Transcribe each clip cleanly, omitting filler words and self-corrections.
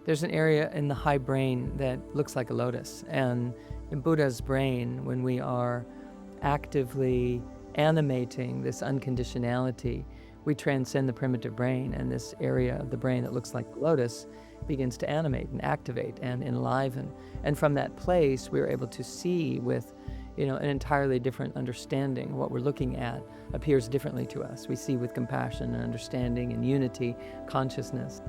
There's an area in the high brain that looks like a lotus. And in Buddha's brain, when we are actively animating this unconditionality, we transcend the primitive brain, and this area of the brain that looks like the lotus begins to animate and activate and enliven. And from that place, we're able to see with an entirely different understanding. What we're looking at appears differently to us. We see with compassion and understanding and unity, consciousness.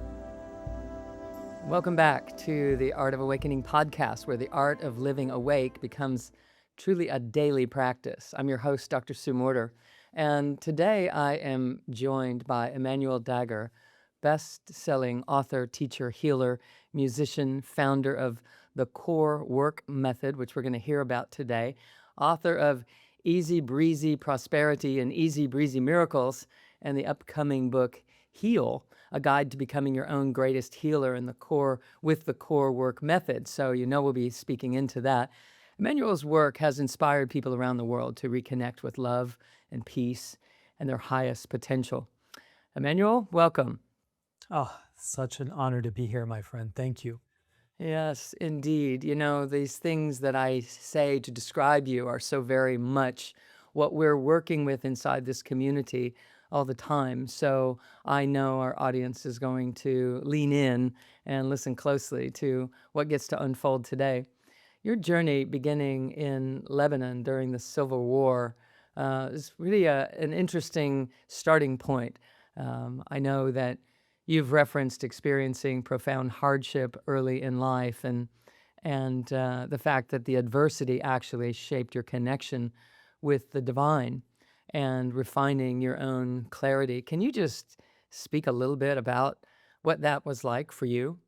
Welcome back to the Art of Awakening podcast, where the art of living awake becomes truly a daily practice. I'm your host, Dr. Sue Morter, and today I am joined by Emmanuel Dagher, best-selling author, teacher, healer, musician, founder of the Core Work Method, which we're going to hear about today, author of Easy Breezy Prosperity and Easy Breezy Miracles, and the upcoming book, Heal, a guide to becoming your own greatest healer in the core with the Core Work Method. So we'll be speaking into that. Emmanuel's work has inspired people around the world to reconnect with love and peace and their highest potential. Emmanuel, welcome. Oh, such an honor to be here, my friend. Thank you. Yes, indeed. These things that I say to describe you are so very much what we're working with inside this community all the time. So I know our audience is going to lean in and listen closely to what gets to unfold today. Your journey beginning in Lebanon during the Civil War is really an interesting starting point. I know that you've referenced experiencing profound hardship early in life, and the fact that the adversity actually shaped your connection with the divine and refining your own clarity. Can you just speak a little bit about what that was like for you?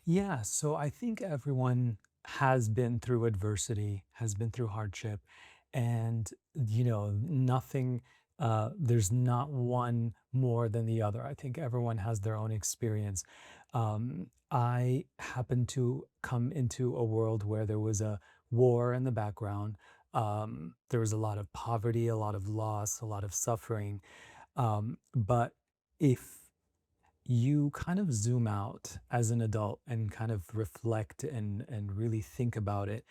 Yeah, so I think everyone has been through adversity, has been through hardship, and nothing, there's not one more than the other. I think everyone has their own experience. I happened to come into a world where there was a war in the background. There was a lot of poverty, a lot of loss, a lot of suffering. But if you kind of zoom out as an adult and kind of reflect and really think about it,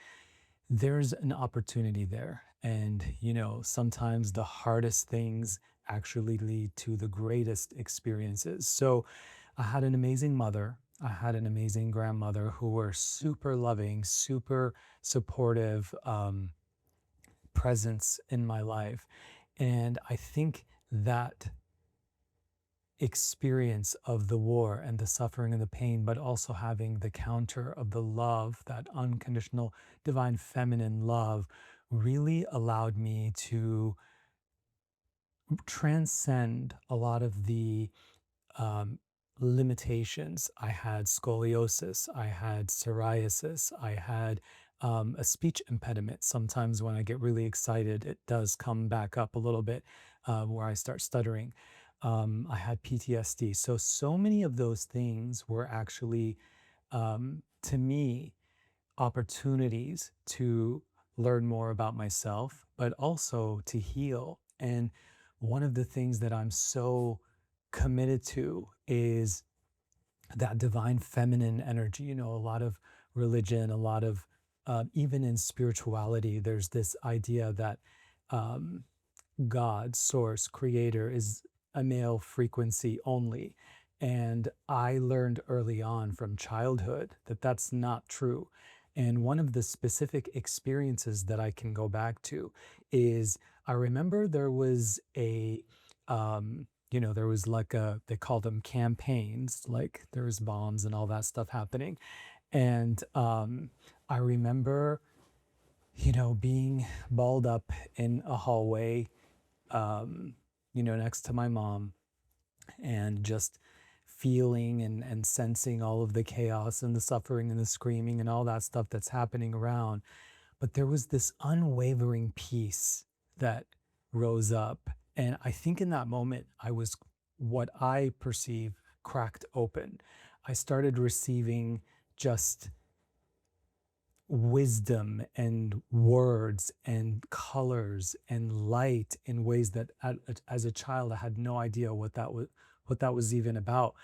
there's an opportunity there. And sometimes the hardest things actually lead to the greatest experiences. So I had an amazing mother, I had an amazing grandmother who were super loving, super supportive, presence in my life. And I think that experience of the war and the suffering and the pain, but also having the counter of the love, that unconditional divine feminine love, really allowed me to transcend a lot of the um, limitations. I had scoliosis, I had psoriasis, I had a speech impediment. Sometimes when I get really excited, it does come back up a little bit where I start stuttering. I had PTSD. So many of those things were actually, to me, opportunities to learn more about myself, but also to heal. And one of the things that I'm so committed to is that divine feminine energy. A lot of religion, a lot of even in spirituality, there's this idea that um, God, source, creator is a male frequency only. And I learned early on from childhood that that's not true. And one of the specific experiences that I can go back to is I remember there was there was like they called them campaigns, like there was bombs and all that stuff happening. And I remember, being balled up in a hallway next to my mom and just feeling and sensing all of the chaos and the suffering and the screaming and all that stuff that's happening around. But there was this unwavering peace that rose up. And I think in that moment, I was what I perceive cracked open. I started receiving just wisdom and words and colors and light in ways that as a child I had no idea what that was even about.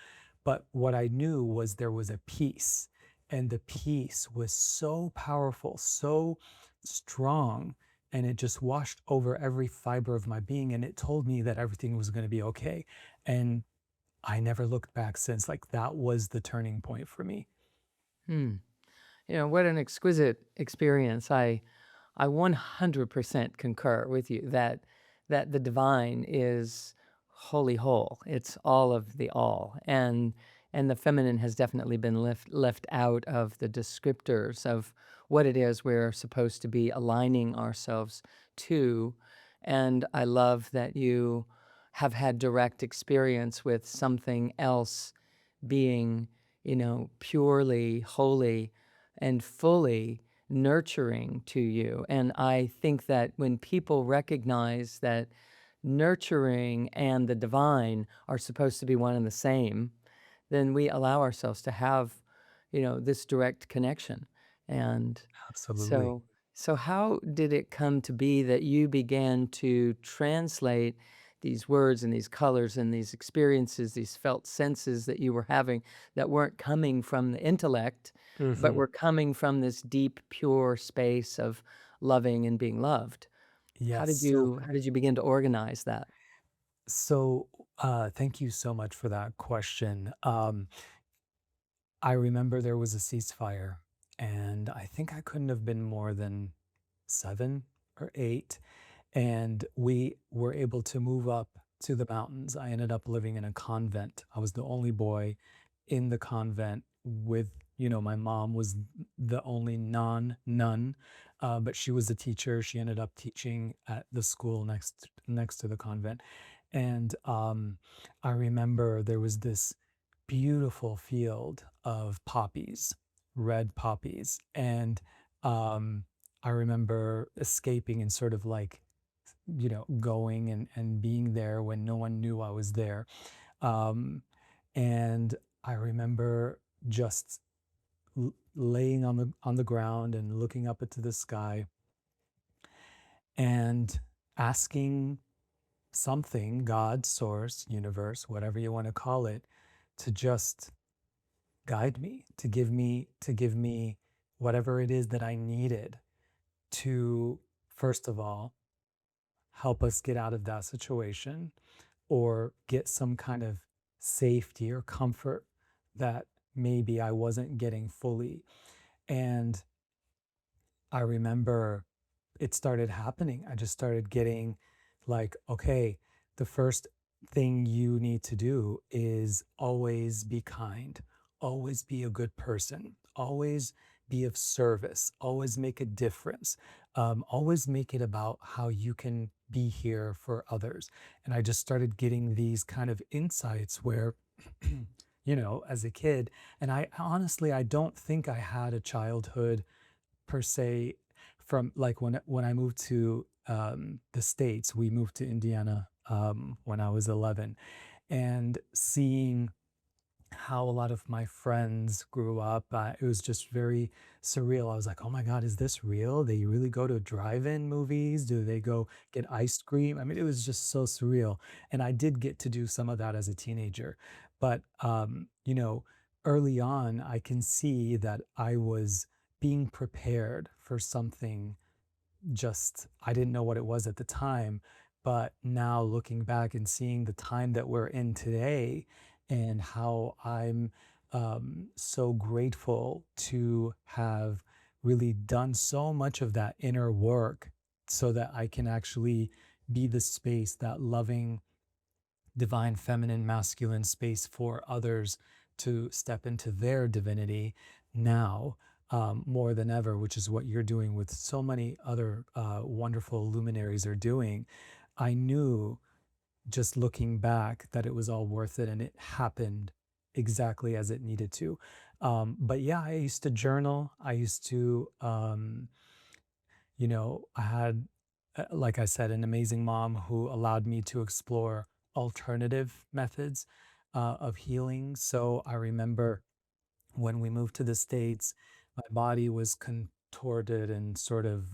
But what I knew was there was a peace, and the peace was so powerful, so strong, and it just washed over every fiber of my being, and it told me that everything was going to be okay. And I never looked back since. Like, that was the turning point for me. Hmm. What an exquisite experience. I 100% concur with you that the divine is wholly whole. It's all of the all, and the feminine has definitely been left out of the descriptors of what it is we're supposed to be aligning ourselves to. And I love that you have had direct experience with something else being, purely, wholly, and fully nurturing to you. And I think that when people recognize that nurturing and the divine are supposed to be one and the same, then we allow ourselves to have, this direct connection. And Absolutely. so how did it come to be that you began to translate these words and these colors and these experiences, these felt senses that you were having that weren't coming from the intellect, but Hmm. were coming from this deep, pure space of loving and being loved? How Yes. did you begin to organize that? Thank you so much for that question. I remember there was a ceasefire, and I think I couldn't have been more than 7 or 8. And we were able to move up to the mountains. I ended up living in a convent. I was the only boy in the convent with, my mom was the only nun, but she was a teacher. She ended up teaching at the school next to the convent. And I remember there was this beautiful field of poppies, red poppies. And I remember escaping and sort of like, going and being there when no one knew I was there. Um, and I remember just laying on the ground and looking up into the sky and asking something, God, source, universe, whatever you want to call it, to just guide me, to give me whatever it is that I needed to, first of all, help us get out of that situation or get some kind of safety or comfort that maybe I wasn't getting fully. And I remember it started happening. I just started getting like, okay, the first thing you need to do is always be kind, always be a good person, always be of service, always make a difference, always make it about how you can be here for others. And I just started getting these kind of insights where, as a kid, and I honestly, I don't think I had a childhood per se from like when I moved to the States. We moved to Indiana when I was 11, and seeing how a lot of my friends grew up, it was just very surreal. I was like, oh my God, is this real? They really go to drive-in movies? Do they go get ice cream? I mean, it was just so surreal. And I did get to do some of that as a teenager. But, early on, I can see that I was being prepared for something. Just I didn't know what it was at the time, but now looking back and seeing the time that we're in today and how I'm so grateful to have really done so much of that inner work so that I can actually be the space, that loving divine feminine masculine space for others to step into their divinity now, more than ever, which is what you're doing with so many other wonderful luminaries are doing. I knew just looking back that it was all worth it, and it happened exactly as it needed to. But yeah, I used to journal. I used to I had, like I said, an amazing mom who allowed me to explore alternative methods of healing. So I remember when we moved to the States, my body was contorted and sort of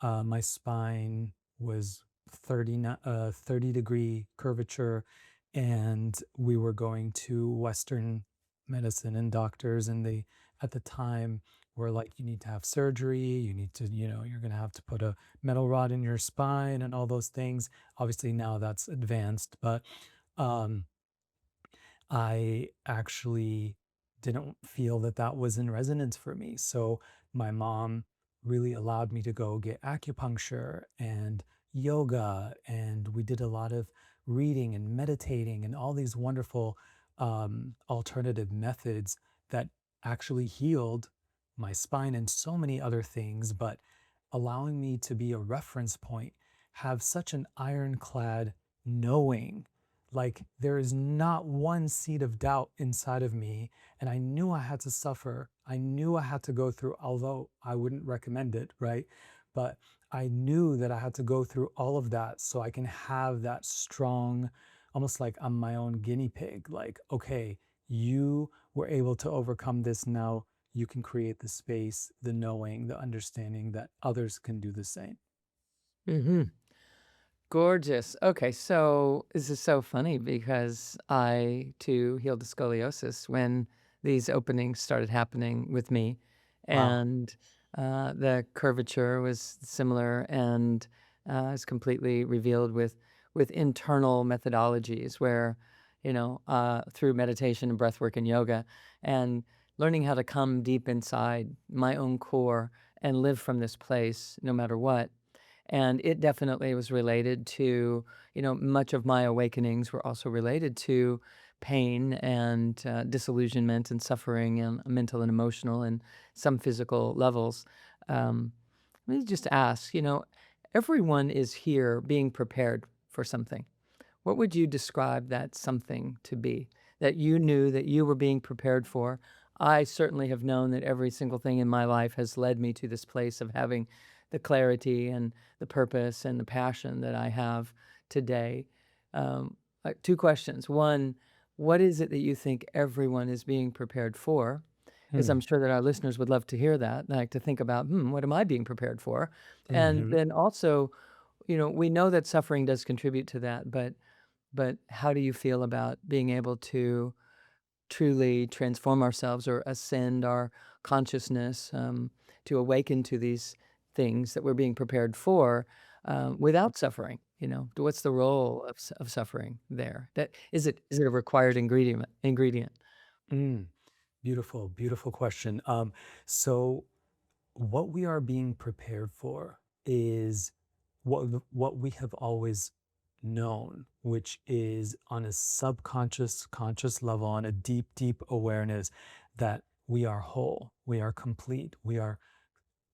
my spine was 30 degree curvature. and we were going to Western medicine and doctors, and they at the time were like, you need to have surgery, you need to, you're going to have to put a metal rod in your spine and all those things. Obviously now that's advanced, but um I actually didn't feel that that was in resonance for me. So my mom really allowed me to go get acupuncture and yoga, and we did a lot of reading and meditating and all these wonderful alternative methods that actually healed my spine and so many other things, but allowing me to be a reference point, have such an ironclad knowing, like there is not one seed of doubt inside of me. And I knew I had to suffer. I knew I had to go through, although I wouldn't recommend it, right? But I knew that I had to go through all of that so I can have that strong, almost like I'm my own guinea pig. Like, okay, you were able to overcome this. Now you can create the space, the knowing, the understanding that others can do the same. Mhm. Gorgeous. Okay, so this is so funny because I too healed the scoliosis when these openings started happening with me, Wow. and the curvature was similar and is completely revealed with internal methodologies where, through meditation and breath work and yoga, and learning how to come deep inside my own core and live from this place no matter what. And it definitely was related to, much of my awakenings were also related to pain and disillusionment and suffering and mental and emotional and some physical levels. Um, Let me just ask, everyone is here being prepared for something. What would you describe that something to be that you knew that you were being prepared for? I certainly have known that every single thing in my life has led me to this place of having the clarity and the purpose and the passion that I have today. Two questions. One, what is it that you think everyone is being prepared for? Because I'm Hmm. sure that our listeners would love to hear that, like to think about, what am I being prepared for? And Hmm. then also, we know that suffering does contribute to that, but how do you feel about being able to truly transform ourselves or ascend our consciousness, to awaken to these things that we're being prepared for, without suffering? What's the role of suffering there? That is it a required ingredient? Mm. Beautiful, beautiful question. So what we are being prepared for is what we have always known, which is on a subconscious, conscious level, on a deep, deep awareness that we are whole, we are complete, we are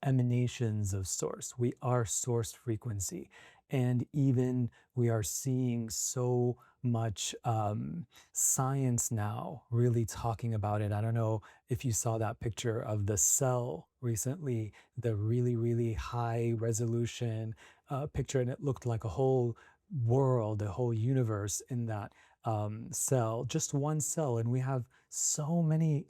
emanations of source. We are source frequency. And even we are seeing so much science now really talking about it. I don't know if you saw that picture of the cell recently, the really, really high resolution picture, and it looked like a whole world, a whole universe in that cell, just one cell. And we have so many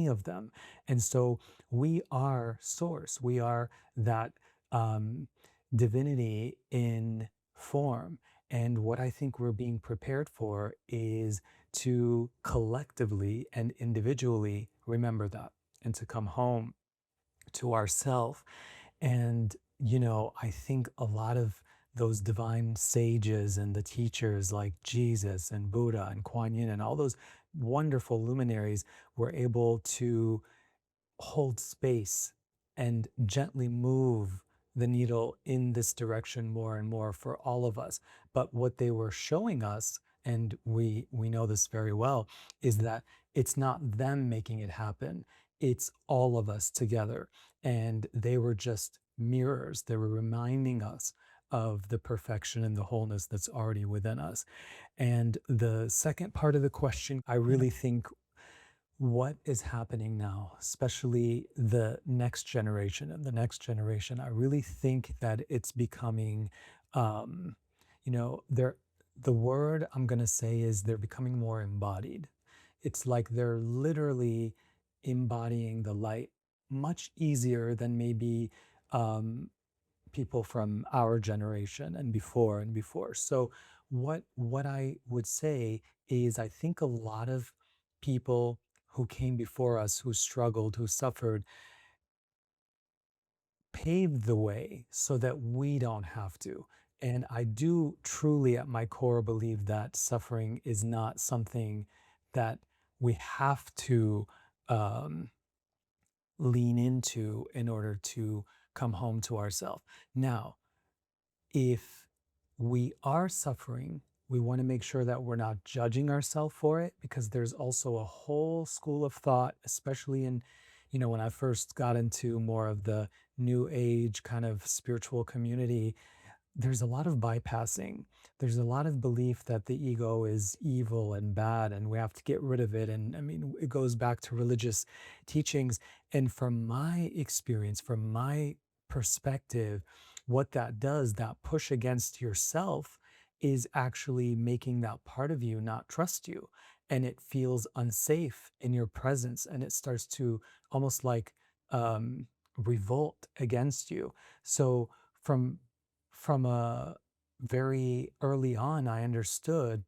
of them. And so we are source. We are that um, divinity in form. And what I think we're being prepared for is to collectively and individually remember that and to come home to ourself. And, I think a lot of those divine sages and the teachers like Jesus and Buddha and Kuan Yin and all those wonderful luminaries were able to hold space and gently move the needle in this direction more and more for all of us. But what they were showing us, and we know this very well, is that it's not them making it happen. It's all of us together. And they were just mirrors. They were reminding us of the perfection and the wholeness that's already within us. And the second part of the question, I really think what is happening now, especially the next generation and the next generation, I really think that it's becoming, um, they're, the word I'm going to say is they're becoming more embodied. It's like they're literally embodying the light much easier than maybe um, people from our generation and before and before. So what I would say is I think a lot of people who came before us, who struggled, who suffered, paved the way so that we don't have to. And I do truly, at my core, believe that suffering is not something that we have to um, lean into in order to come home to ourselves. Now, if we are suffering, we want to make sure that we're not judging ourselves for it, because there's also a whole school of thought, especially in, when I first got into more of the new age kind of spiritual community, there's a lot of bypassing. There's a lot of belief that the ego is evil and bad and we have to get rid of it. And I mean, it goes back to religious teachings. And from my experience, from my perspective, what that does, that push against yourself, is actually making that part of you not trust you. And it feels unsafe in your presence. And it starts to almost like um, revolt against you. So, from a very early on, I understood,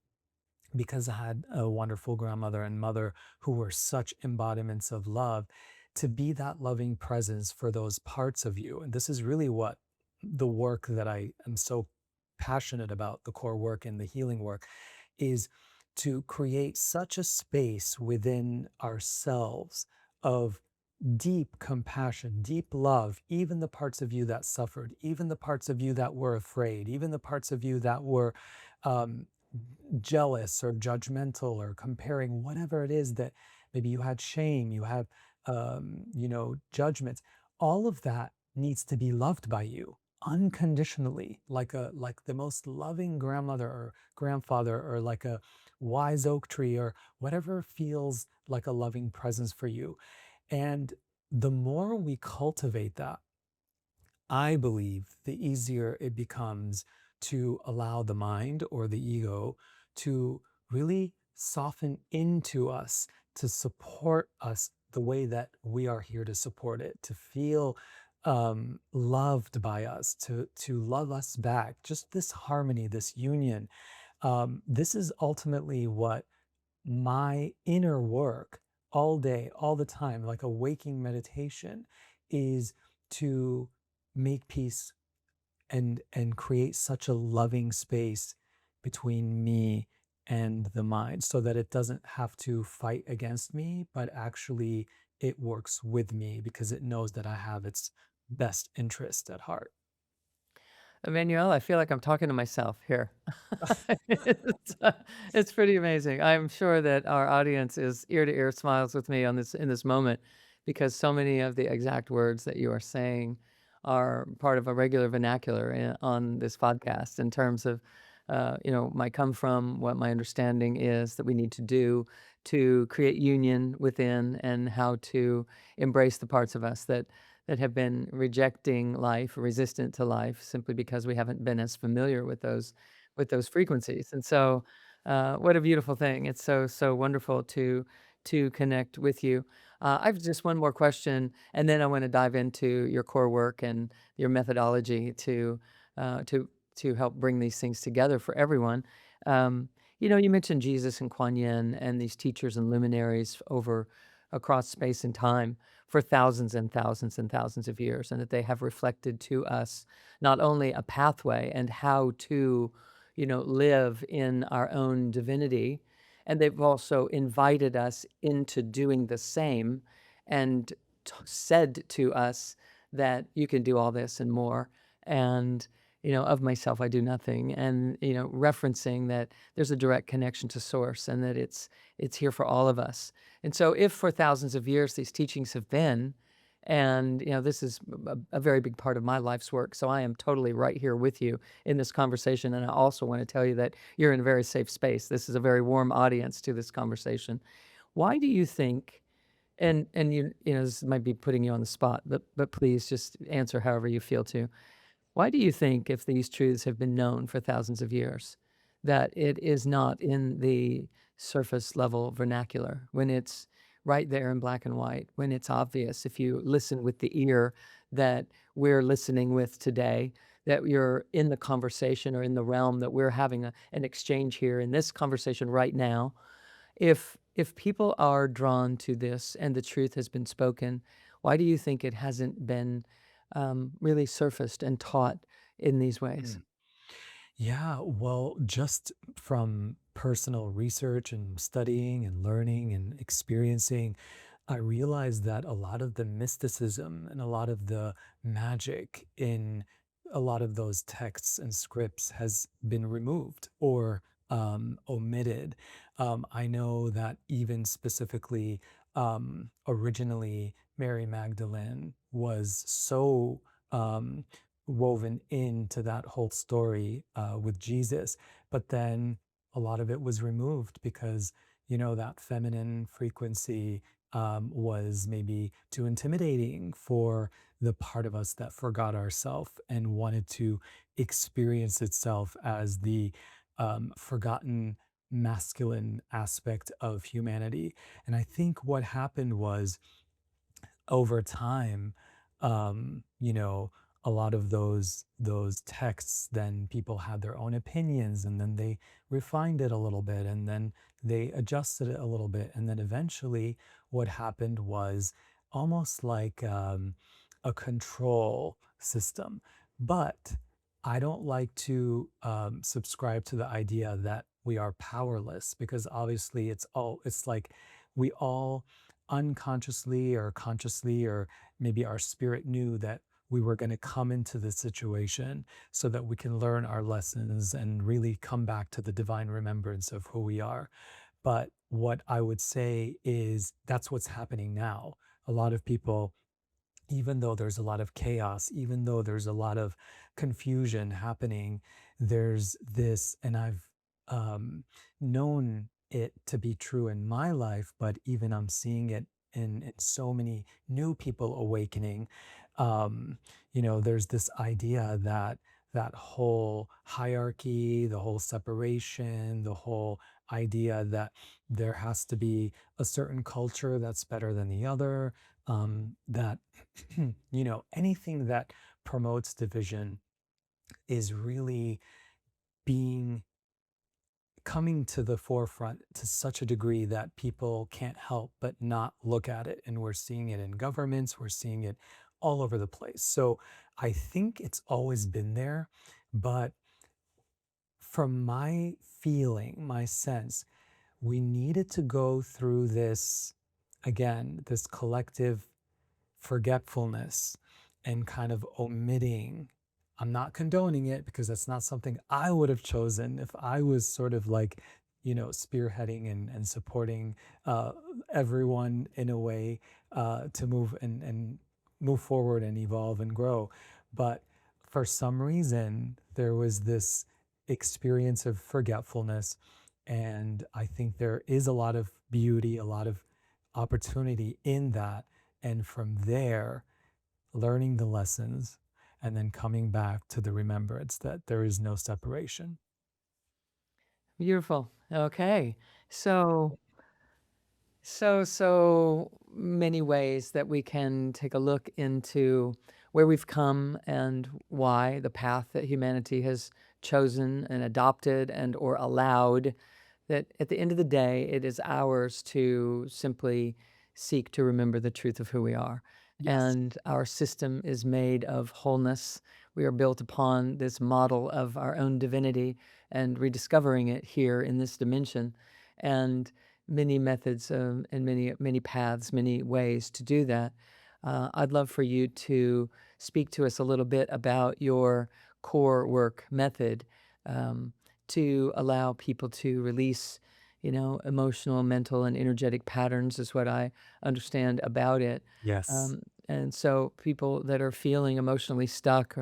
because I had a wonderful grandmother and mother who were such embodiments of love, to be that loving presence for those parts of you. And this is really what the work that I am so passionate about, the core work and the healing work, is to create such a space within ourselves of deep compassion, deep love, even the parts of you that suffered, even the parts of you that were afraid, even the parts of you that were um, jealous or judgmental or comparing, whatever it is that maybe you had shame, you have, judgments. All of that needs to be loved by you unconditionally, like the most loving grandmother or grandfather, or like a wise oak tree, or whatever feels like a loving presence for you. And the more we cultivate that, I believe the easier it becomes to allow the mind or the ego to really soften into us, to support us the way that we are here to support it, to feel loved by us, to love us back. Just this harmony, this union. This is ultimately what my inner work all day, all the time, like a waking meditation, is to make peace and create such a loving space between me and the mind, so that it doesn't have to fight against me, but actually it works with me because it knows that I have its best interest at heart. Emmanuel, I feel like I'm talking to myself here. It's, it's pretty amazing. I'm sure that our audience is ear to ear smiles with me on this in this moment, because so many of the exact words that you are saying are part of a regular vernacular on this podcast in terms of, my come from, what my understanding is that we need to do to create union within, and how to embrace the parts of us that have been rejecting life, resistant to life, simply because we haven't been as familiar with those frequencies. And so, what a beautiful thing! It's so wonderful to connect with you. I've just one more question, and then I want to dive into your core work and your methodology uh, to to help bring these things together for everyone. You mentioned Jesus and Kuan Yin and these teachers and luminaries over across space and time for thousands and thousands and thousands of years, and that they have reflected to us not only a pathway and how to, live in our own divinity, and they've also invited us into doing the same, and said to us that you can do all this and more. And of myself I do nothing, and referencing that there's a direct connection to source, and that it's here for all of us. And so, if for thousands of years these teachings have been, and this is a very big part of my life's work, so I am totally right here with you in this conversation. And I also want to tell you that you're in a very safe space. This is a very warm audience to this conversation. Why do you think? And this might be putting you on the spot, but please just answer however you feel to. Why do you think, if these truths have been known for thousands of years, that it is not in the surface level vernacular, when it's right there in black and white, when it's obvious if you listen with the ear that we're listening with today, that you're in the conversation or in the realm that we're having an exchange here in this conversation right now. If people are drawn to this and the truth has been spoken, why do you think it hasn't been really surfaced and taught in these ways? Mm. Yeah, well, just from personal research and studying and learning and experiencing, I realized that a lot of the mysticism and a lot of the magic in a lot of those texts and scripts has been removed or omitted. I know that even specifically, originally, Mary Magdalene was so woven into that whole story with Jesus, but then a lot of it was removed because, that feminine frequency was maybe too intimidating for the part of us that forgot ourself and wanted to experience itself as the forgotten masculine aspect of humanity. And I think what happened was over time, a lot of those texts, then people had their own opinions, and then they refined it a little bit, and then they adjusted it a little bit, and then eventually, what happened was almost like a control system. But I don't like to subscribe to the idea that we are powerless because obviously it's like we all unconsciously or consciously, or maybe our spirit knew that we were going to come into this situation so that we can learn our lessons and really come back to the divine remembrance of who we are. But what I would say is that's what's happening now. A lot of people, even though there's a lot of chaos, even though there's a lot of confusion happening, there's this, and I've known it to be true in my life, but even I'm seeing it in so many new people awakening. There's this idea that that whole hierarchy, the whole separation, the whole idea that there has to be a certain culture that's better than the other, that anything that promotes division is really being coming to the forefront to such a degree that people can't help but not look at it. And we're seeing it in governments, we're seeing it all over the place. So I think it's always been there. But from my feeling, my sense, we needed to go through this again, this collective forgetfulness and kind of omitting. I'm not condoning it because that's not something I would have chosen if I was sort of like, spearheading and supporting uh, everyone in a way to move and move forward and evolve and grow. But for some reason, there was this experience of forgetfulness. And I think there is a lot of beauty, a lot of opportunity in that, and from there, learning the lessons and then coming back to the remembrance that there is no separation. Beautiful. Okay. So so many ways that we can take a look into where we've come and why the path that humanity has chosen and adopted and or allowed, that at the end of the day, it is ours to simply seek to remember the truth of who we are. Yes. And our system is made of wholeness. We are built upon this model of our own divinity and rediscovering it here in this dimension. And many methods and many paths, many ways to do that. I'd love for you to speak to us a little bit about your core work method, um, to allow people to release, emotional, mental, and energetic patterns is what I understand about it. Yes. And so people that are feeling emotionally stuck,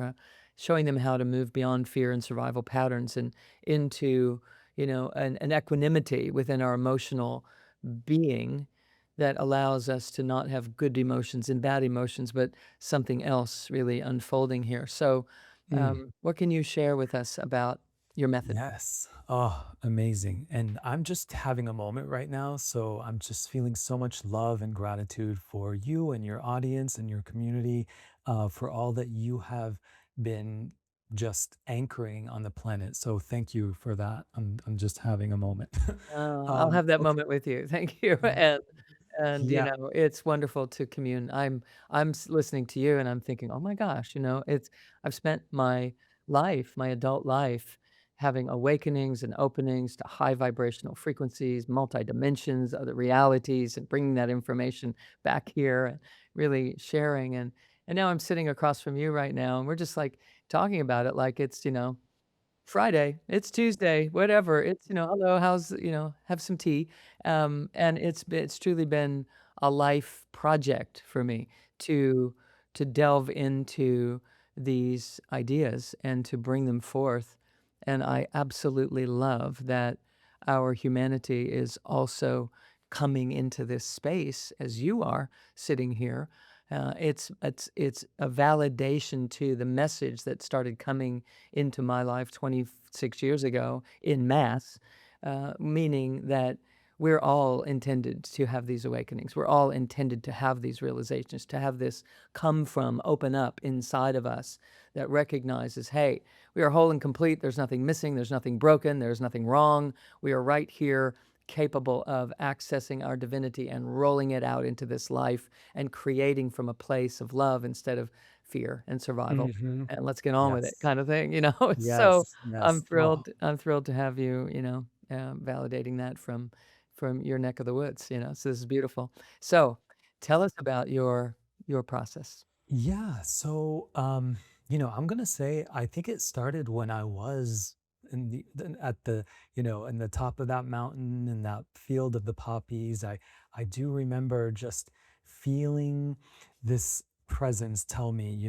showing them how to move beyond fear and survival patterns and into, an equanimity within our emotional being that allows us to not have good emotions and bad emotions, but something else really unfolding here. So, Mm. what can you share with us about your method? Yes. Oh, amazing. And I'm just having a moment right now. So I'm just feeling so much love and gratitude for you and your audience and your community, for all that you have been just anchoring on the planet. So thank you for that. I'm just having a moment. I'll have that Okay. moment with you. Thank you, Y- and, Yeah. it's wonderful to commune. Listening to you, and I'm thinking, "Oh my gosh," I've spent my life, my adult life, having awakenings and openings to high vibrational frequencies, multi dimensions, other realities, and bringing that information back here and really sharing, and now I'm sitting across from you right now, and we're just, like, talking about it like it's, Friday, it's Tuesday, whatever. It's, "Hello, have some tea." And it's truly been a life project for me to to delve into these ideas and to bring them forth. And I absolutely love that our humanity is also coming into this space as you are sitting here. It's a validation to the message that started coming into my life 26 years ago in mass, meaning that we're all intended to have these awakenings. We're all intended to have these realizations, to have this come from, open up inside of us that recognizes, hey, we are whole and complete. There's nothing missing. There's nothing broken. There's nothing wrong. We are right here, capable of accessing our divinity and rolling it out into this life and creating from a place of love instead of fear and survival Hmm. and let's get on with it Yes. kind of thing, So Yes. Yes. Oh, I'm thrilled to have you, validating that from your neck of the woods, so this is beautiful. So, tell us about your process. yeah. So, I'm gonna say I think it started when I was at the, in the top of that mountain in that field of the poppies. I do remember just feeling this presence tell me,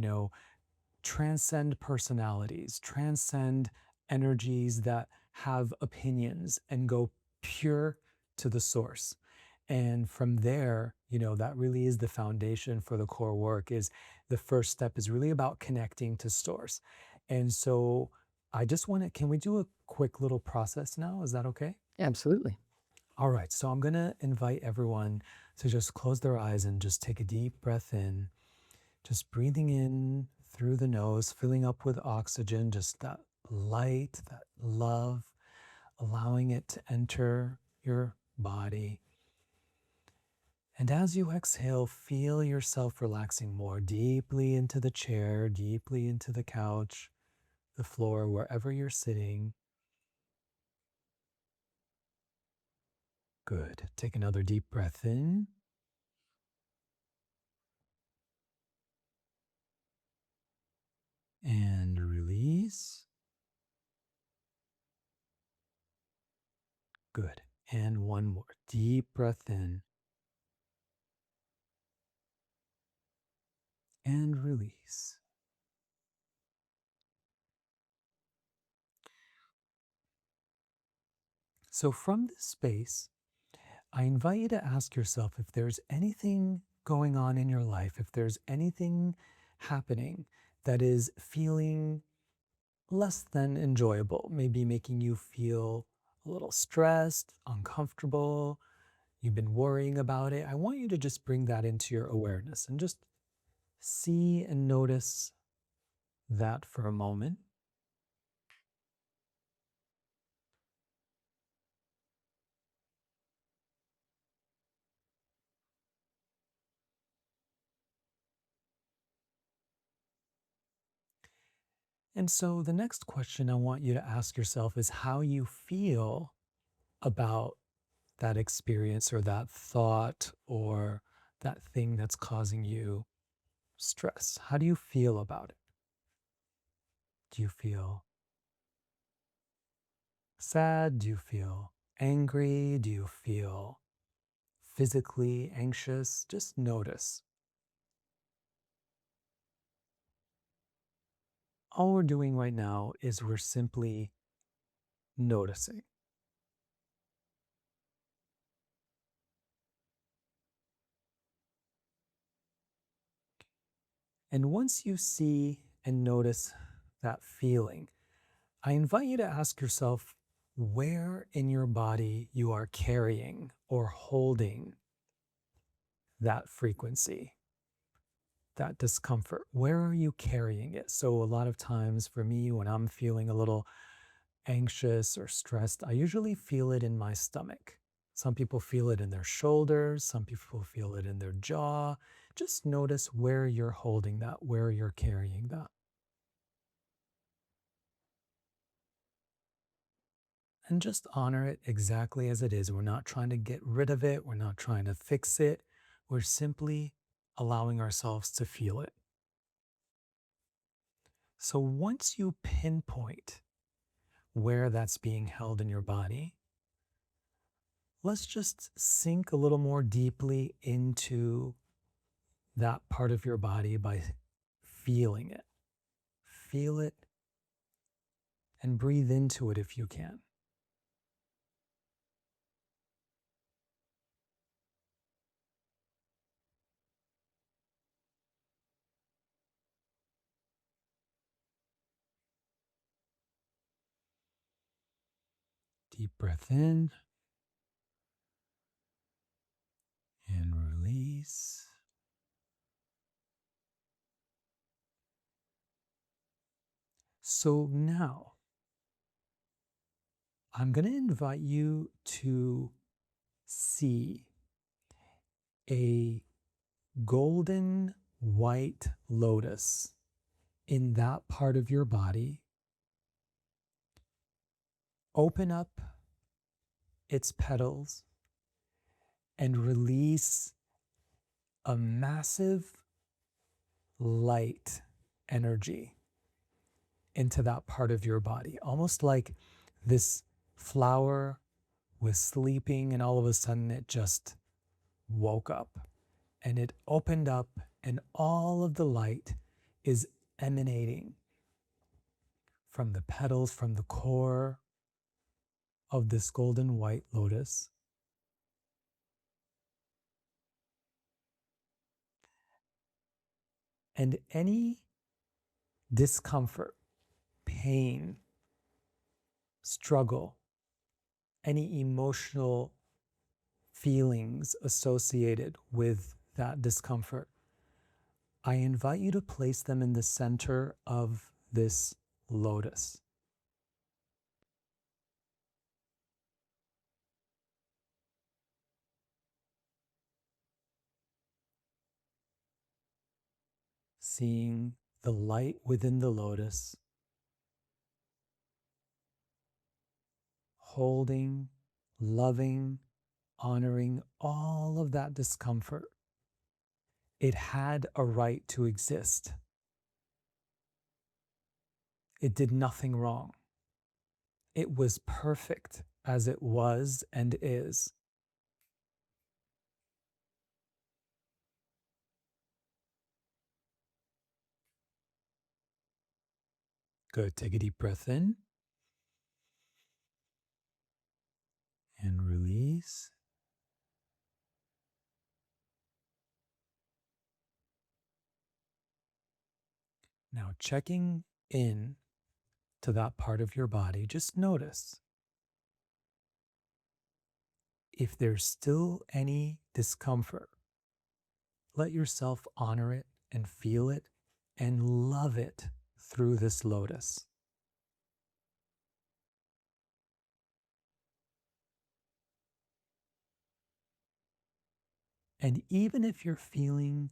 transcend personalities, transcend energies that have opinions and go pure to the source. And from there, that really is the foundation for the core work is the first step is really about connecting to source. And so I just want to, can we do a quick little process now? Is that okay? Absolutely. All right. So I'm going to invite everyone to just close their eyes and just take a deep breath in, just breathing in through the nose, filling up with oxygen, just that light, that love, allowing it to enter your body. And as you exhale, feel yourself relaxing more deeply into the chair, deeply into the couch, the floor, wherever you're sitting. Good. Take another deep breath in and release. Good. And one more deep breath in and release. So, from this space, I invite you to ask yourself if there's anything going on in your life, if there's anything happening that is feeling less than enjoyable, maybe making you feel a little stressed, uncomfortable, you've been worrying about it. I want you to just bring that into your awareness and just see and notice that for a moment. And so the next question I want you to ask yourself is how you feel about that experience or that thought or that thing that's causing you stress. How do you feel about it? Do you feel sad? Do you feel angry? Do you feel physically anxious? Just notice. All we're doing right now is we're simply noticing. And once you see and notice that feeling, I invite you to ask yourself where in your body you are carrying or holding that frequency, that discomfort? Where are you carrying it? So, a lot of times for me, when I'm feeling a little anxious or stressed, I usually feel it in my stomach. Some people feel it in their shoulders, some people feel it in their jaw. Just notice where you're holding that, where you're carrying that, and just honor it exactly as it is. We're not trying to get rid of it, we're not trying to fix it. We're simply allowing ourselves to feel it. So once you pinpoint where that's being held in your body, let's just sink a little more deeply into that part of your body by feeling it. Feel it and breathe into it if you can. Deep breath in and release. So now I'm going to invite you to see a golden white lotus in that part of your body. Open up its petals and release a massive light energy into that part of your body, almost like this flower was sleeping and all of a sudden it just woke up and it opened up, and all of the light is emanating from the petals, from the core of this golden white lotus. And any discomfort, pain, struggle, any emotional feelings associated with that discomfort, I invite you to place them in the center of this lotus. Seeing the light within the lotus, holding, loving, honoring all of that discomfort. It had a right to exist. It did nothing wrong. It was perfect as it was and is. Good. Take a deep breath in and release. Now, checking in to that part of your body, just notice if there's still any discomfort. Let yourself honor it and feel it and love it through this lotus. And even if you're feeling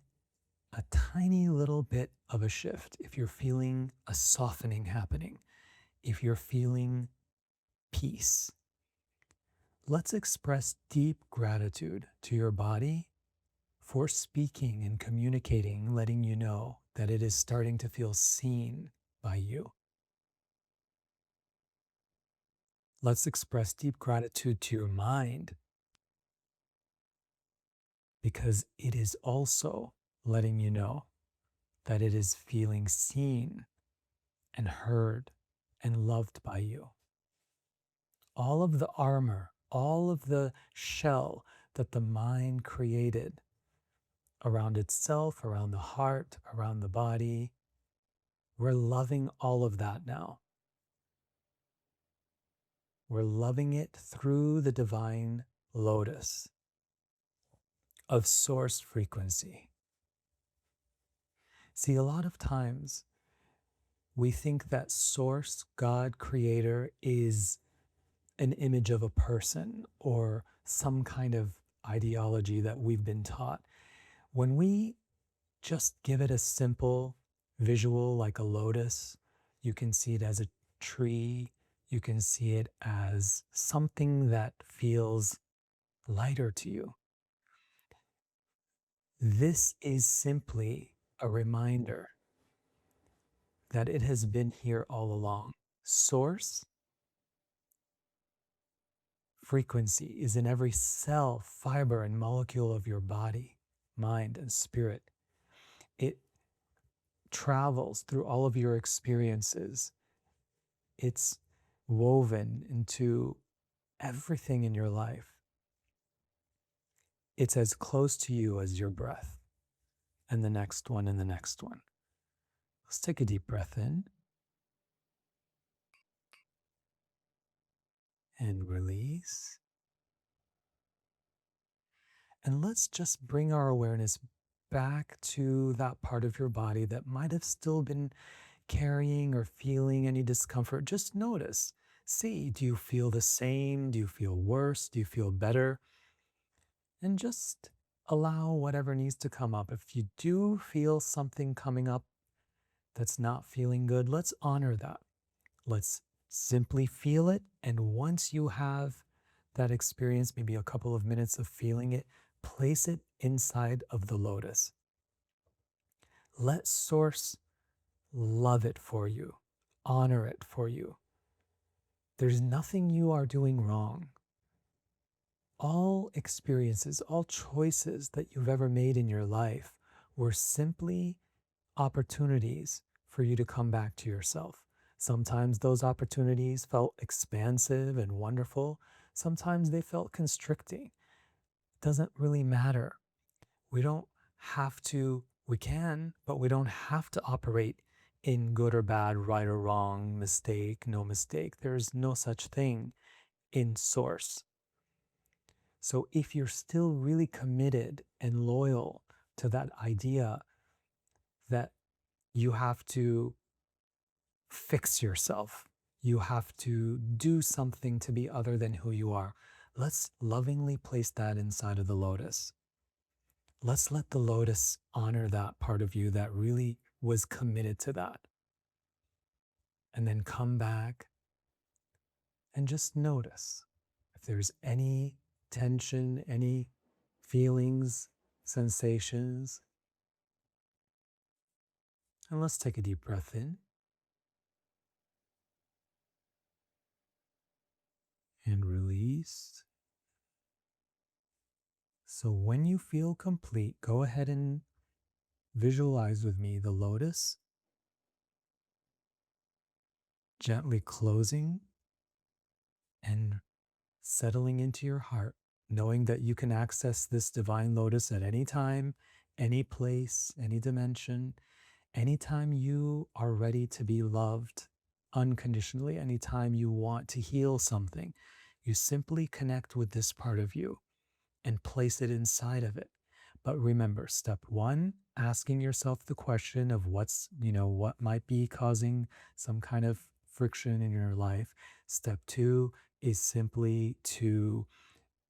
a tiny little bit of a shift, if you're feeling a softening happening, if you're feeling peace, let's express deep gratitude to your body for speaking and communicating, letting you know that it is starting to feel seen by you. Let's express deep gratitude to your mind because it is also letting you know that it is feeling seen and heard and loved by you. All of the armor, all of the shell that the mind created around itself, around the heart, around the body, we're loving all of that now. We're loving it through the divine lotus of source frequency. See, a lot of times we think that source, God, creator, is an image of a person or some kind of ideology that we've been taught. When we just give it a simple visual like a lotus, you can see it as a tree, you can see it as something that feels lighter to you. This is simply a reminder that it has been here all along. Source frequency is in every cell, fiber, and molecule of your body, mind, and spirit. It travels through all of your experiences. It's woven into everything in your life. It's as close to you as your breath, and the next one, and the next one. Let's take a deep breath in and release. And let's just bring our awareness back to that part of your body that might have still been carrying or feeling any discomfort. Just notice. See, do you feel the same? Do you feel worse? Do you feel better? And just allow whatever needs to come up. If you do feel something coming up that's not feeling good, let's honor that. Let's simply feel it. And once you have that experience, maybe a couple of minutes of feeling it, place it inside of the lotus. Let Source love it for you, honor it for you. There's nothing you are doing wrong. All experiences, all choices that you've ever made in your life were simply opportunities for you to come back to yourself. Sometimes those opportunities felt expansive and wonderful. Sometimes they felt constricting. It doesn't really matter. We don't have to, we can, but we don't have to operate in good or bad, right or wrong, mistake, no mistake. There's no such thing in Source. So if you're still really committed and loyal to that idea that you have to fix yourself, you have to do something to be other than who you are, let's lovingly place that inside of the lotus. Let's let the lotus honor that part of you that really was committed to that. And then come back and just notice if there's any tension, any feelings, sensations. And let's take a deep breath in and release. So when you feel complete, go ahead and visualize with me the lotus gently closing and settling into your heart, knowing that you can access this divine lotus at any time, any place, any dimension, anytime you are ready to be loved unconditionally, anytime you want to heal something. You simply connect with this part of you and place it inside of it. But remember, step one, asking yourself the question of what might be causing some kind of friction in your life. Step two is simply to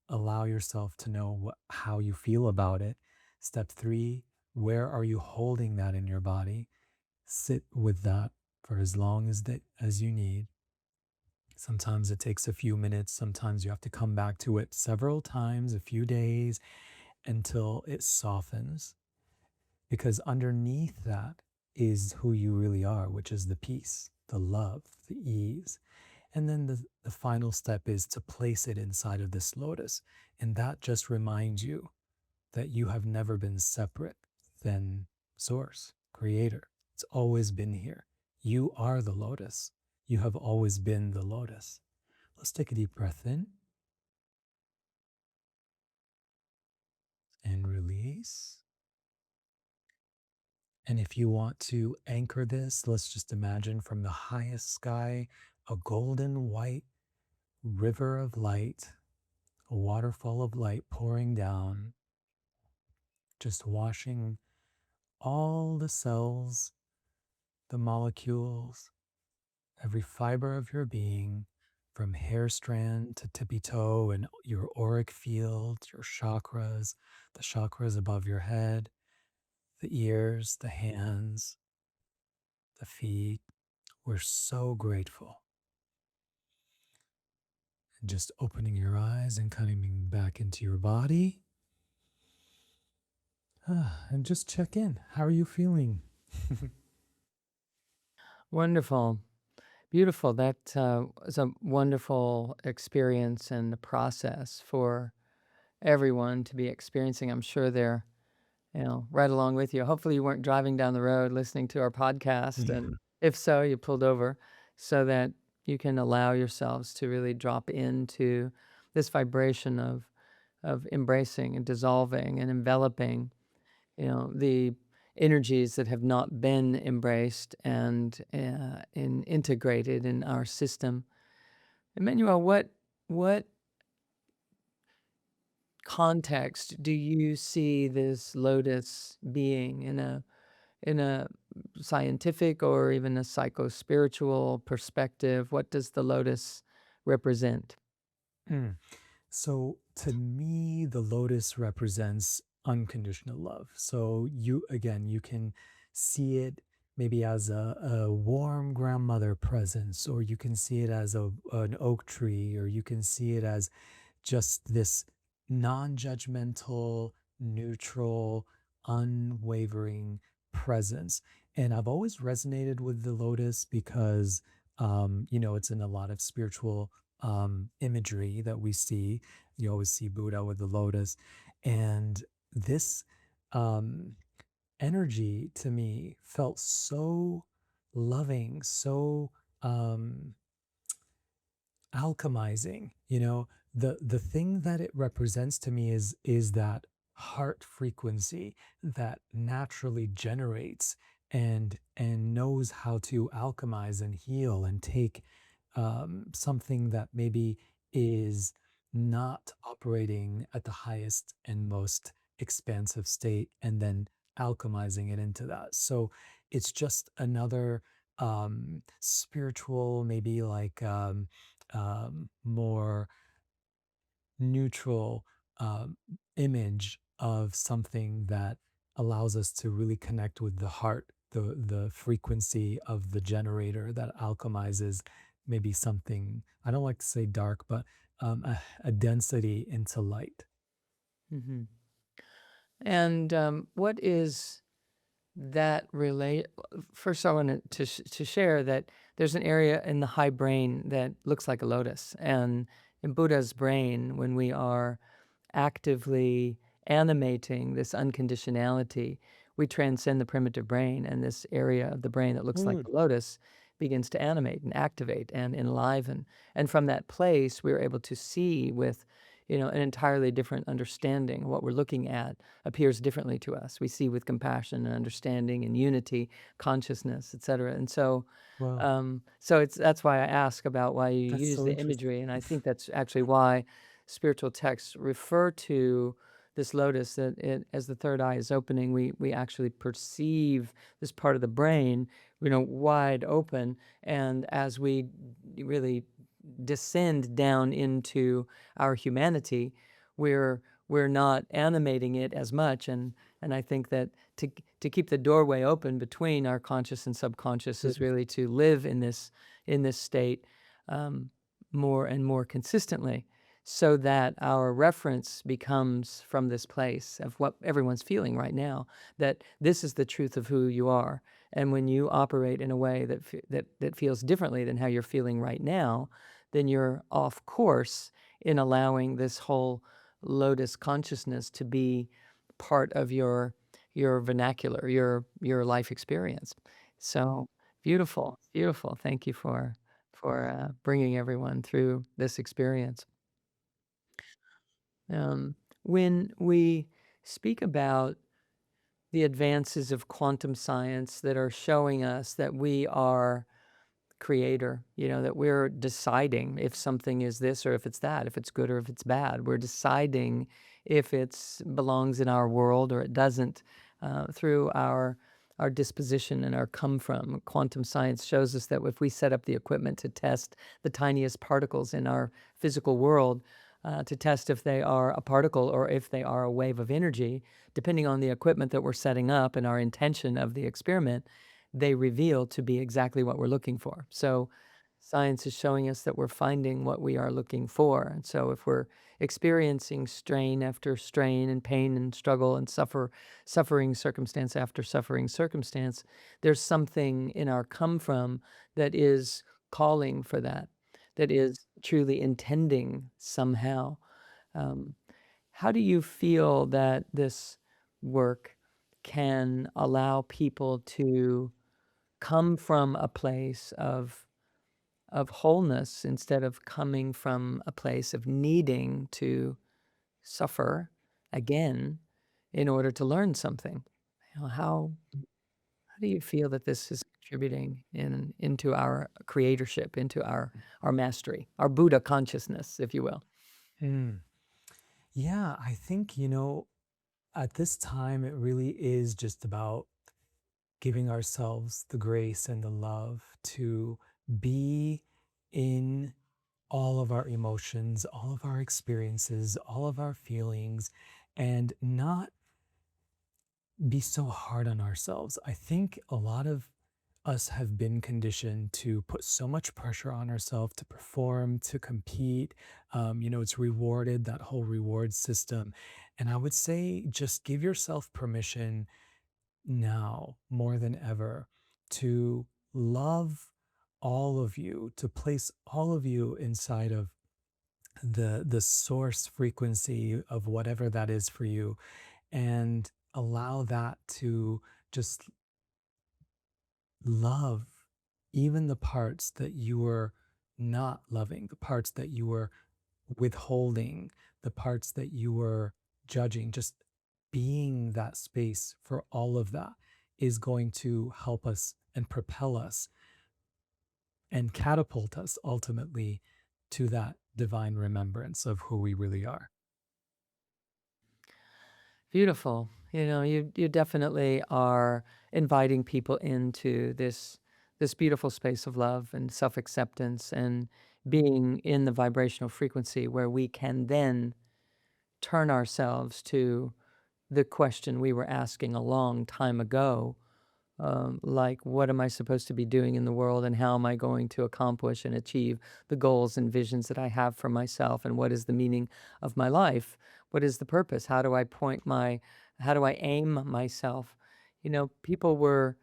allow yourself to know how you feel about it. Step three, where are you holding that in your body? Sit with that for as long as you need. Sometimes it takes a few minutes. Sometimes you have to come back to it several times, a few days, until it softens. Because underneath that is who you really are, which is the peace, the love, the ease. And then the final step is to place it inside of this lotus. And that just reminds you that you have never been separate than Source, Creator. It's always been here. You are the lotus. You have always been the lotus. Let's take a deep breath in and release. And if you want to anchor this, let's just imagine from the highest sky a golden white river of light, a waterfall of light pouring down, just washing all the cells, the molecules, every fiber of your being, from hair strand to tippy toe, and your auric field, your chakras, the chakras above your head, the ears, the hands, the feet. We're so grateful. And just opening your eyes and coming back into your body. And just check in. How are you feeling? Wonderful. Beautiful. That was a wonderful experience and the process for everyone to be experiencing. I'm sure they're, right along with you. Hopefully, you weren't driving down the road listening to our podcast, Yeah. and if so, you pulled over so that you can allow yourselves to really drop into this vibration of embracing and dissolving and enveloping, the energies that have not been embraced and integrated in our system. Emmanuel, what context do you see this lotus being in a scientific or even a psycho-spiritual perspective? What does the lotus represent? Mm. So to me, the lotus represents unconditional love. So you, again, you can see it maybe as a warm grandmother presence, or you can see it as an oak tree, or you can see it as just this non-judgmental, neutral, unwavering presence. And I've always resonated with the lotus because, it's in a lot of spiritual imagery that we see. You always see Buddha with the lotus. And this um, energy to me felt so loving, so um, alchemizing. The thing that it represents to me is that heart frequency that naturally generates and knows how to alchemize and heal and take something that maybe is not operating at the highest and most expansive state, and then alchemizing it into that. So it's just another spiritual, maybe like more neutral um, image of something that allows us to really connect with the heart, the frequency of the generator that alchemizes maybe something, I don't like to say dark, but a density into light. Mhm. And, what is that relate first, I wanted to share that there's an area in the high brain that looks like a lotus, and in Buddha's brain, when we are actively animating this unconditionality, we transcend the primitive brain, and this area of the brain that looks like Mm. a lotus begins to animate and activate and enliven. And from that place, we're able to see with, an entirely different understanding. What we're looking at appears differently to us. We see with compassion and understanding and unity, consciousness, etc. And Wow, so that's why I ask about why you that's use so the imagery, interesting. and I think that's actually why spiritual texts refer to this lotus, that as the third eye is opening, we actually perceive this part of the brain, wide open, and as we really descend down into our humanity, we're not animating it as much, and I think that to keep the doorway open between our conscious and subconscious is Beautiful. really to live in this state um, more and more consistently, so that our reference becomes from this place of what everyone's feeling right now, that this is the truth of who you are. And when you operate in a way that feels differently than how you're feeling right now, then you're off course in allowing this whole lotus consciousness to be part of your vernacular, your life experience. So beautiful, beautiful. Thank you for bringing everyone through this experience. Um, when we speak about the advances of quantum science that are showing us that we are creator, that we're deciding if something is this or if it's that, if it's good or if it's bad. We're deciding if it's belongs in our world or it doesn't. through our disposition and our come from. Quantum science shows us that if we set up the equipment to test the tiniest particles in our physical world, to test if they are a particle or if they are a wave of energy, depending on the equipment that we're setting up and our intention of the experiment, they reveal to be exactly what we're looking for. So science is showing us that we're finding what we are looking for. And so if we're experiencing strain after strain and pain and struggle and suffering circumstance after suffering circumstance, there's something in our come from that is calling for that, that is truly intending somehow. Um, how do you feel that this work can allow people to come from a place of wholeness instead of coming from a place of needing to suffer again in order to learn something? How do you feel that this is contributing into our creatorship, into our mastery, our Buddha consciousness, if you will? Mm. Yeah, I think, at this time, it really is just about giving ourselves the grace and the love to be in all of our emotions, all of our experiences, all of our feelings, and not be so hard on ourselves. I think a lot of us have been conditioned to put so much pressure on ourselves to perform, to compete. It's rewarded, that whole reward system. And I would say just give yourself permission now more than ever to love all of you, to place all of you inside of the source frequency of whatever that is for you, and allow that to just love even the parts that you were not loving, the parts that you were withholding, the parts that you were judging. Just being that space for all of that is going to help us and propel us and catapult us ultimately to that divine remembrance of who we really are. Beautiful. You definitely are inviting people into this beautiful space of love and self-acceptance and being in the vibrational frequency where we can then turn ourselves to the question we were asking a long time ago, like, what am I supposed to be doing in the world and how am I going to accomplish and achieve the goals and visions that I have for myself? And what is the meaning of my life? What is the purpose? How do I aim myself? People were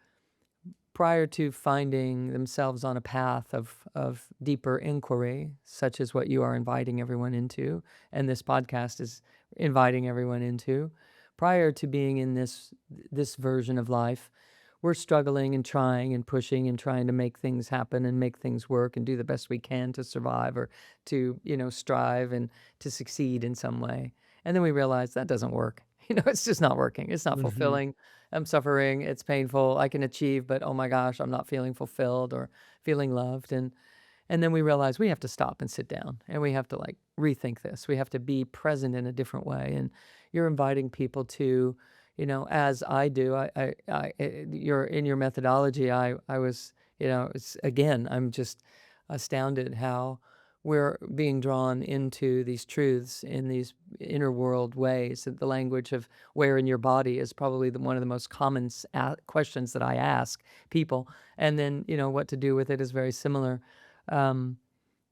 prior to finding themselves on a path of deeper inquiry, such as what you are inviting everyone into, and this podcast is inviting everyone into, prior to being in this version of life, we're struggling and trying and pushing and trying to make things happen and make things work and do the best we can to survive or to, strive and to succeed in some way. And then we realize that doesn't work. It's just not working. It's not Hmm. fulfilling. I'm suffering. It's painful. I can achieve, but oh my gosh, I'm not feeling fulfilled or feeling loved. And then we realize we have to stop and sit down and we have to like rethink this. We have to be present in a different way. And you're inviting people to, as I do, you're in your methodology. I was, again, I'm just astounded how we're being drawn into these truths in these inner world ways. That the language of where in your body is probably one of the most common questions that I ask people. And then, what to do with it is very similar um,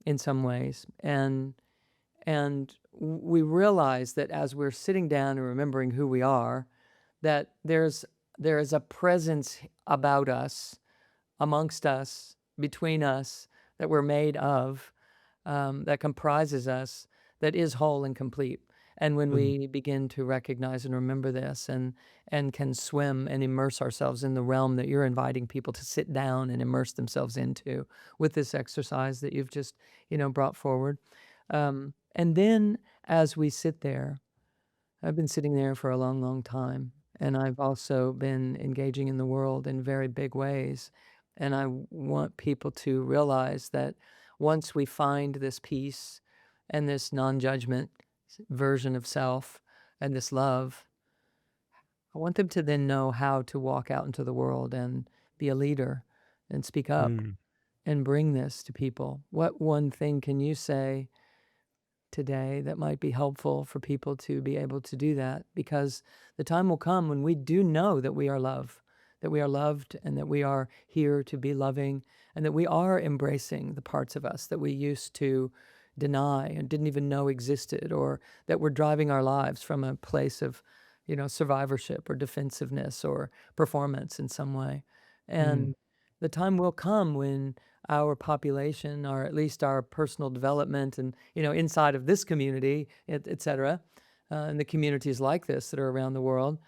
in some ways. And we realize that as we're sitting down and remembering who we are, that there is a presence about us, amongst us, between us, that we're made of, that comprises us, that is whole and complete. And when we begin to recognize and remember this and can swim and immerse ourselves in the realm that you're inviting people to sit down and immerse themselves into with this exercise that you've just, brought forward. And then as we sit there, I've been sitting there for a long, long time, and I've also been engaging in the world in very big ways. And I want people to realize that once we find this peace and this non judgment version of self and this love, I want them to then know how to walk out into the world and be a leader and speak up Mm, and bring this to people. What one thing can you say today that might be helpful for people to be able to do that? Because the time will come when we do know that we are that we are loved and that we are here to be loving and that we are embracing the parts of us that we used to deny and didn't even know existed, or that we're driving our lives from a place of, survivorship or defensiveness or performance in some way. mm, And the time will come when our population, or at least our personal development and, inside of this community, et cetera, and the communities like this that are around the world,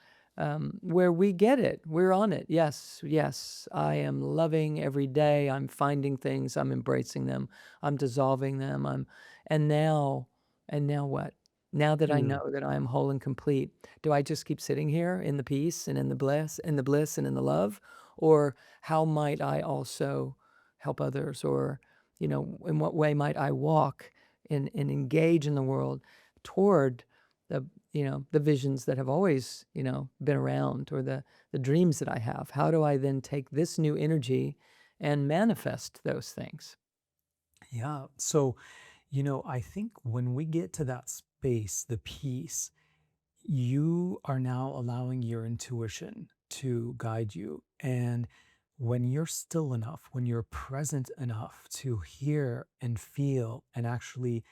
where we get it. We're on it. Yes, yes, I am loving every day. I'm finding things. I'm embracing them. I'm dissolving them. And now, and now what? Now that I mm. know that I am whole and complete, do I just keep sitting here in the peace and in the bliss and in the love? Or how might I also help others? Or, in what way might I walk and engage in the world toward the the visions that have always, been around, or the dreams that I have? How do I then take this new energy and manifest those things? Yeah. So, I think when we get to that space, the peace, you are now allowing your intuition to guide you. And when you're still enough, when you're present enough to hear and feel and actually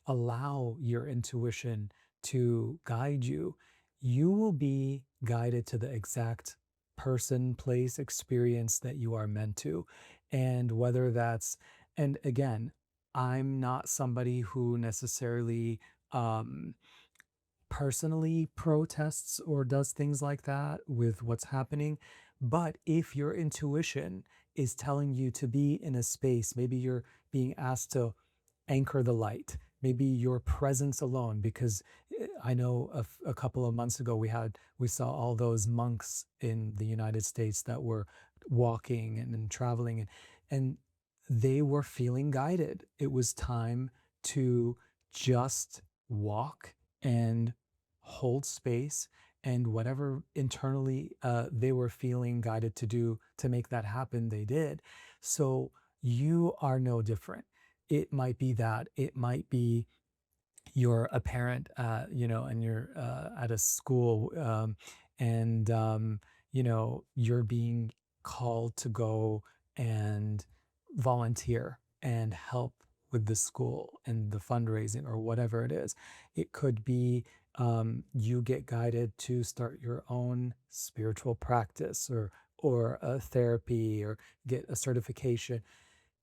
allow your intuition to guide you, you will be guided to the exact person, place, experience that you are meant to. And whether that's, and again, I'm not somebody who necessarily, um, personally protests or does things like that with what's happening. But if your intuition is telling you to be in a space, maybe you're being asked to anchor the light, maybe your presence alone, because I know a couple of months ago we saw all those monks in the United States that were walking and traveling, and they were feeling guided. It was time to just walk and hold space, and whatever internally they were feeling guided to do to make that happen, they did. So you are no different. It might be that, it might be you're a parent, and you're at a school, and you're being called to go and volunteer and help with the school and the fundraising or whatever it is. It could be you get guided to start your own spiritual practice or a therapy or get a certification.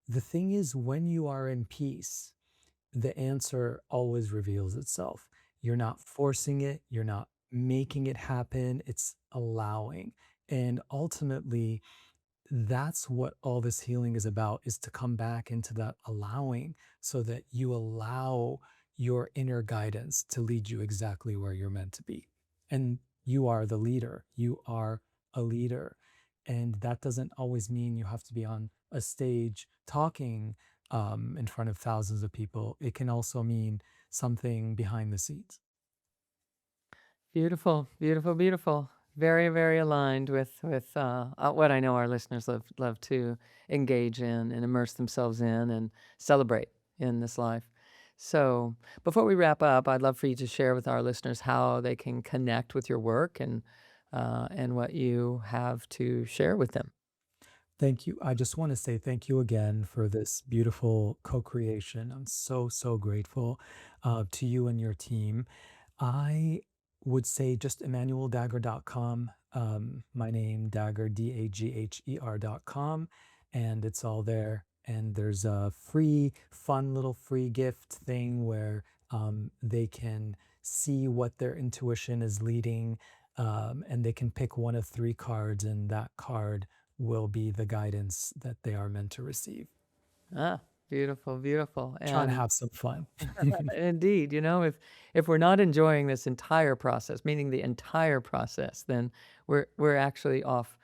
The thing is, when you are in peace, the answer always reveals itself. You're not forcing it, you're not making it happen, it's allowing. And ultimately, that's what all this healing is about, is to come back into that allowing so that you allow your inner guidance to lead you exactly where you're meant to be. And you are the leader. You are a leader. And that doesn't always mean you have to be on a stage talking in front of thousands of people. It can also mean something behind the scenes. Beautiful, beautiful, beautiful. Very, very aligned with what I know our listeners love to engage in and immerse themselves in and celebrate in this life. So, before we wrap up, I'd love for you to share with our listeners how they can connect with your work and what you have to share with them. Thank you. I just want to say thank you again for this beautiful co creation. I'm so, so grateful to you and your team. I would say just emmanueldagher.com. My name, Dagher, Dagher.com. And it's all there. And there's a free, fun little free gift thing where they can see what their intuition is leading. And they can pick one of three cards, and that card will be the guidance that they are meant to receive. Ah, beautiful, beautiful. Trying to And have some fun. indeed, if we're not enjoying this entire process, meaning the entire process, then we're actually off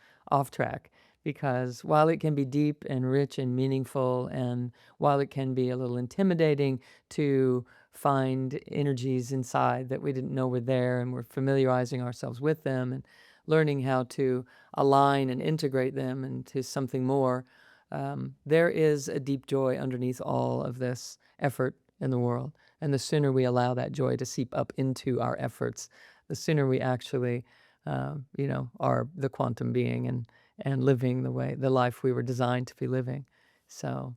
track. Because while it can be deep and rich and meaningful, and while it can be a little intimidating to find energies inside that we didn't know were there, and we're familiarizing ourselves with them, and learning how to align and integrate them into something more, there is a deep joy underneath all of this effort in the world. And the sooner we allow that joy to seep up into our efforts, the sooner we actually, are the quantum being and living the life we were designed to be living. So,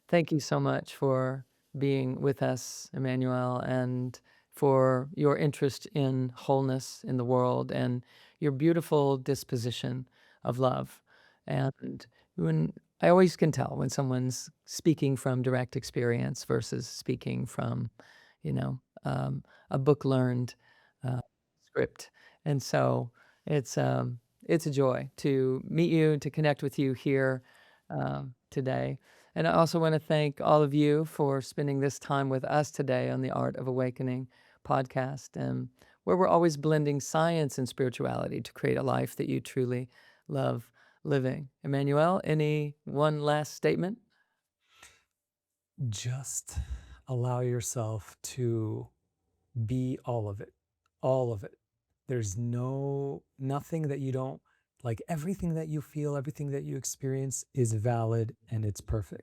thank you so much for being with us, Emmanuel, and for your interest in wholeness in the world and your beautiful disposition of love. And when I always can tell when someone's speaking from direct experience versus speaking from, you know, a book learned script. And so it's it's a joy to meet you, to connect with you here today. And I also want to thank all of you for spending this time with us today on the Art of Awakening podcast, and where we're always blending science and spirituality to create a life that you truly love living. Emmanuel, any one last statement? Just allow yourself to be all of it, all of it. There's nothing that you don't like. Everything that you feel, everything that you experience is valid and it's perfect.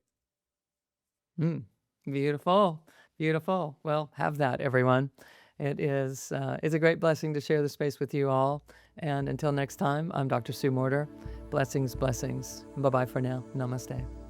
Mm, beautiful, beautiful. Well, have that, everyone. It's a great blessing to share the space with you all. And until next time, I'm Dr. Sue Morter. Blessings, blessings. Bye bye for now. Namaste.